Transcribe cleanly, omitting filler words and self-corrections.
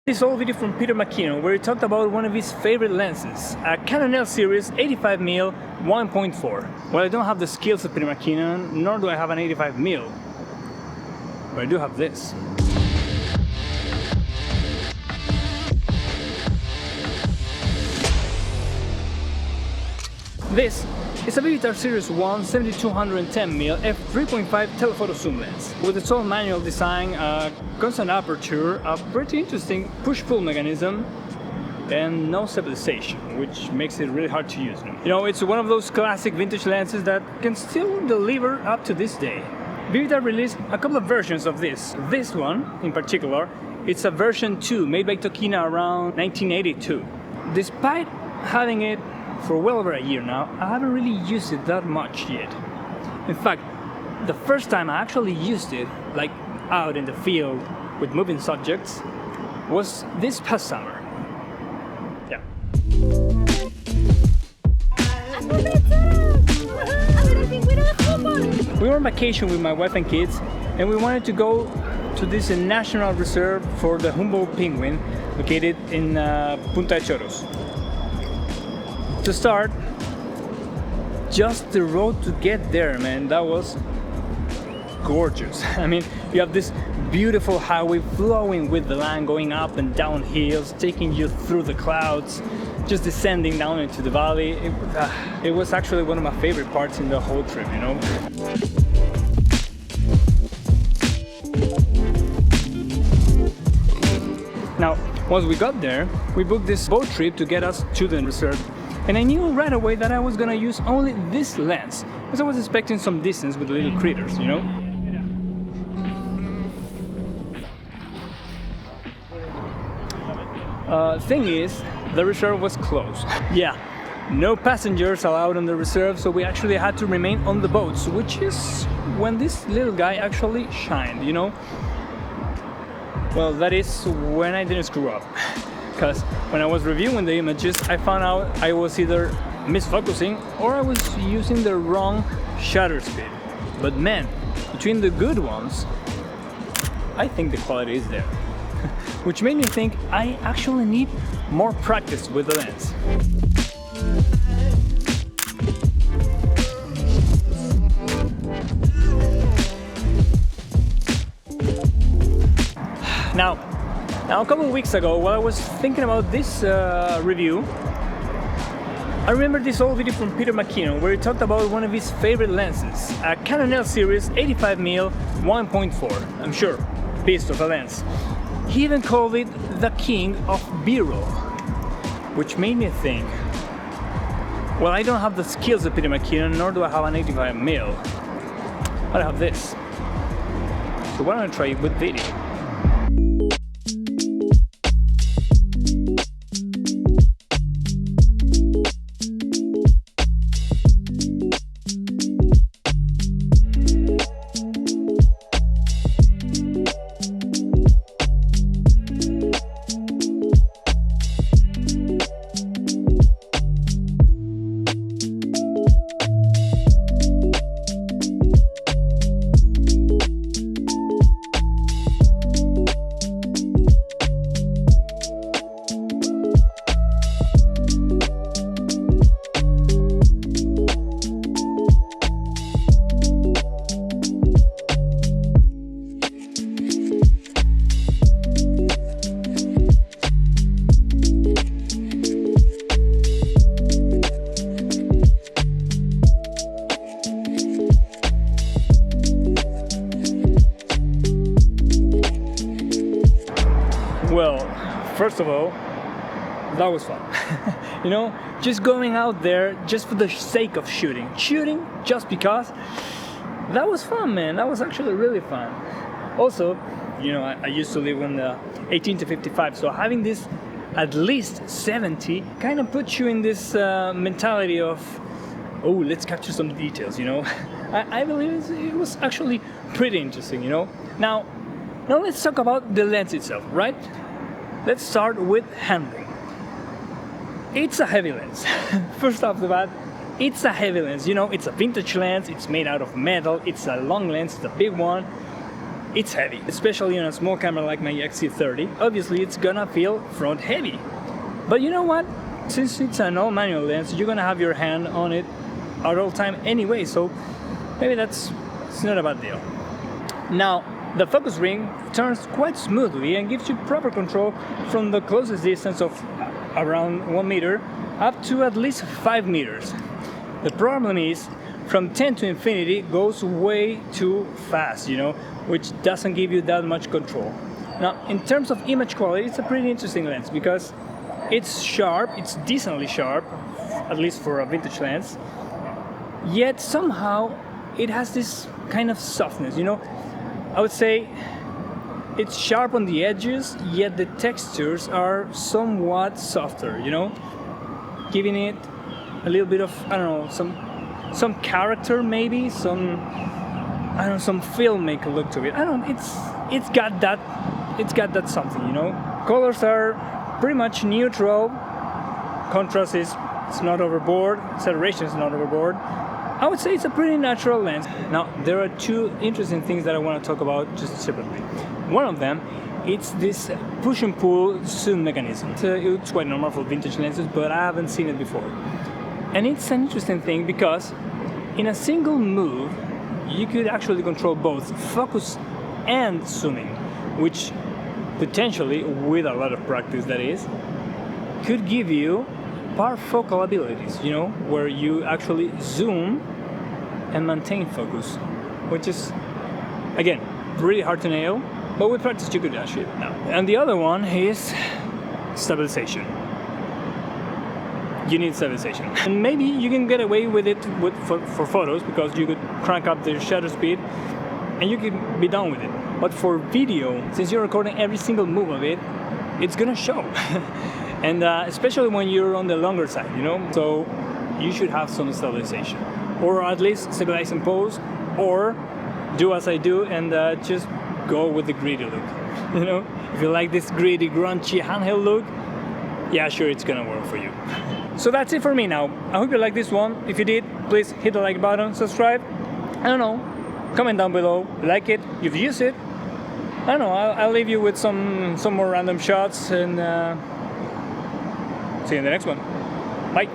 This old video from Peter McKinnon where he talked about one of his favorite lenses, a Canon Series 85mm 1.4. Well, I don't have the skills of Peter McKinnon, nor do I have an 85mm, but I do have this. This is a Vivitar Series 70-210mm f3.5 telephoto zoom lens with its own manual design, a constant aperture, a pretty interesting push-pull mechanism, and no stabilization, which makes it really hard to use. You know, it's one of those classic vintage lenses that can still deliver up to this day. Vivitar released a couple of versions of this. This one, in particular, it's a version 2 made by Tokina around 1982. Despite having it for well over a year now, I haven't really used it that much yet. In fact, the first time I actually used it, like out in the field with moving subjects, was this past summer. Yeah. We were on vacation with my wife and kids, and we wanted to go to this national reserve for the Humboldt penguin located in Punta de Choros. To start, just the road to get there, man, that was gorgeous. I mean, you have this beautiful highway flowing with the land, going up and down hills, taking you through the clouds, just descending down into the valley. It was actually one of my favorite parts in the whole trip, you know. Now, once we got there, we booked this boat trip to get us to the reserve. And I knew right away that I was gonna use only this lens, because I was expecting some distance with little critters, you know? Thing is, the reserve was closed. Yeah, no passengers allowed on the reserve, so we actually had to remain on the boats, which is when this little guy actually shined, you know? Well, that is when I didn't screw up. Because when I was reviewing the images, I found out I was either misfocusing or I was using the wrong shutter speed. But man, between the good ones, I think the quality is there. Which made me think I actually need more practice with the lens. Now, a couple of weeks ago, while I was thinking about this review, I remember this old video from Peter McKinnon where he talked about one of his favorite lenses, a Canon Series 85mm 1.4. I'm sure, beast of a lens. He even called it the king of B-roll, which made me think, well, I don't have the skills of Peter McKinnon, nor do I have an 85mm, but I have this. So why don't I try it with video? Well, first of all, that was fun. You know, just going out there just for the sake of shooting just because, that was fun, man. That was actually really fun. Also, you know, I used to live in the 18-55, so having this at least 70 kind of puts you in this mentality of, oh, let's capture some details, you know. I believe it was actually pretty interesting, you know. Now let's talk about the lens itself, right? Let's start with handling. It's a heavy lens. First off the bat, it's a heavy lens. You know, it's a vintage lens, it's made out of metal, it's a long lens, it's a big one. it's heavy, especially on a small camera like my XT-30. Obviously, it's gonna feel front heavy. But you know what? Since it's an all manual lens, you're gonna have your hand on it at all time anyway, so maybe it's not a bad deal. Now, the focus ring turns quite smoothly and gives you proper control from the closest distance of around 1 meter up to at least 5 meters. The problem is, from 10 to infinity goes way too fast, you know, which doesn't give you that much control. Now, in terms of image quality, it's a pretty interesting lens because it's sharp, it's decently sharp, at least for a vintage lens, yet somehow it has this kind of softness, you know. I would say it's sharp on the edges, yet the textures are somewhat softer, you know, giving it a little bit of, I don't know, some character maybe, some filmmaker look to it. I don't know, it's got that something, you know. Colors are pretty much neutral, contrast is not overboard, saturation is not overboard. I would say it's a pretty natural lens. Now, there are two interesting things that I want to talk about just separately. One of them, it's this push and pull zoom mechanism. It's quite normal for vintage lenses, but I haven't seen it before. And it's an interesting thing because in a single move, you could actually control both focus and zooming, which potentially, with a lot of practice that is, could give you parfocal abilities, you know, where you actually zoom and maintain focus, which is, again, really hard to nail, but with practice you could achieve it now. And the other one is stabilization. You need stabilization. And maybe you can get away with it for photos because you could crank up the shutter speed and you could be done with it. But for video, since you're recording every single move of it, it's gonna show. And especially when you're on the longer side, you know, so you should have some stabilization, or at least stabilize and pose, or do as I do and just go with the gritty look. You know, if you like this gritty, grungy handheld look, yeah, sure, it's gonna work for you. So that's it for me now. I hope you like this one. If you did, please hit the like button, subscribe. I don't know, comment down below, like it, you've used it. I don't know, I'll leave you with some more random shots and see you in the next one. Bye.